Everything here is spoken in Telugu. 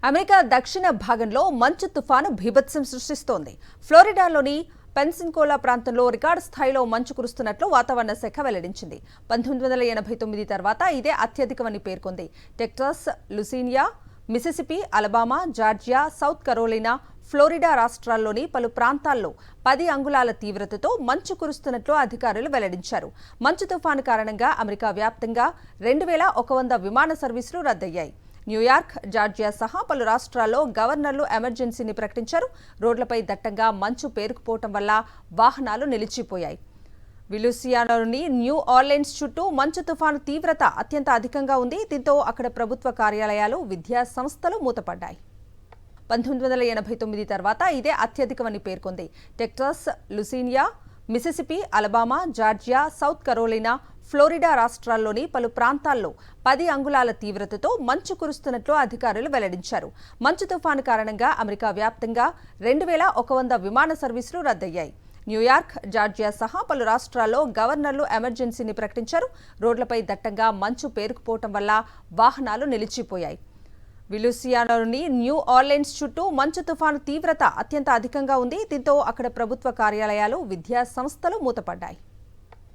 అమెరికా దక్షిణ భాగంలో మంచు తుఫాను బీభత్సం సృష్టిస్తోంది. ఫ్లోరిడాలోని పెన్సిన్కోలా ప్రాంతంలో రికార్డు స్థాయిలో మంచు కురుస్తున్నట్లు వాతావరణ శాఖ వెల్లడించింది. 1989 తర్వాత ఇదే అత్యధికమని పేర్కొంది. Texas, Louisiana, Mississippi, Alabama, Georgia, South Carolina, Florida రాష్ట్రాల్లోని పలు ప్రాంతాల్లో 10 అంగుళాల తీవ్రతతో మంచు కురుస్తున్నట్లు అధికారులు వెల్లడించారు. మంచు తుఫాను కారణంగా అమెరికా వ్యాప్తంగా 2100 విమాన సర్వీసులు రద్దయ్యాయి. న్యూయార్క్, జార్జియా సహా పలు రాష్ట్రాల్లో గవర్నర్లు ఎమర్జెన్సీని ప్రకటించారు. రోడ్లపై దట్టంగా మంచు పేరుకుపోవటం వల్ల వాహనాలు నిలిచిపోయాయి. లూసియానాలోని న్యూ ఆర్లిన్స్ చుట్టూ మంచు తుఫాను తీవ్రత అత్యంత అధికంగా ఉంది. దీంతో అక్కడ ప్రభుత్వ కార్యాలయాలు, విద్యా సంస్థలు మూతపడ్డాయి. 1989 తర్వాత ఇదే అత్యధికమని పేర్కొంది. Texas, Louisiana, Mississippi, Alabama, Georgia, South Carolina, Florida రాష్ట్రాల్లోని పలు ప్రాంతాల్లో 10 అంగుళాల తీవ్రతతో మంచు కురుస్తున్నట్లు అధికారులు వెల్లడించారు. మంచు తుఫాను కారణంగా అమెరికా వ్యాప్తంగా 2100 విమాన సర్వీసులు రద్దయ్యాయి. న్యూయార్క్, జార్జియా సహా పలు రాష్ట్రాల్లో గవర్నర్లు ఎమర్జెన్సీని ప్రకటించారు. రోడ్లపై దట్టంగా మంచు పేరుకుపోవటం వల్ల వాహనాలు నిలిచిపోయాయి. లూసియానాలోని న్యూ ఆర్లిన్స్ చుట్టూ మంచు తుఫాను తీవ్రత అత్యంత అధికంగా ఉంది. దీంతో అక్కడ ప్రభుత్వ కార్యాలయాలు, విద్యా సంస్థలు మూతపడ్డాయి.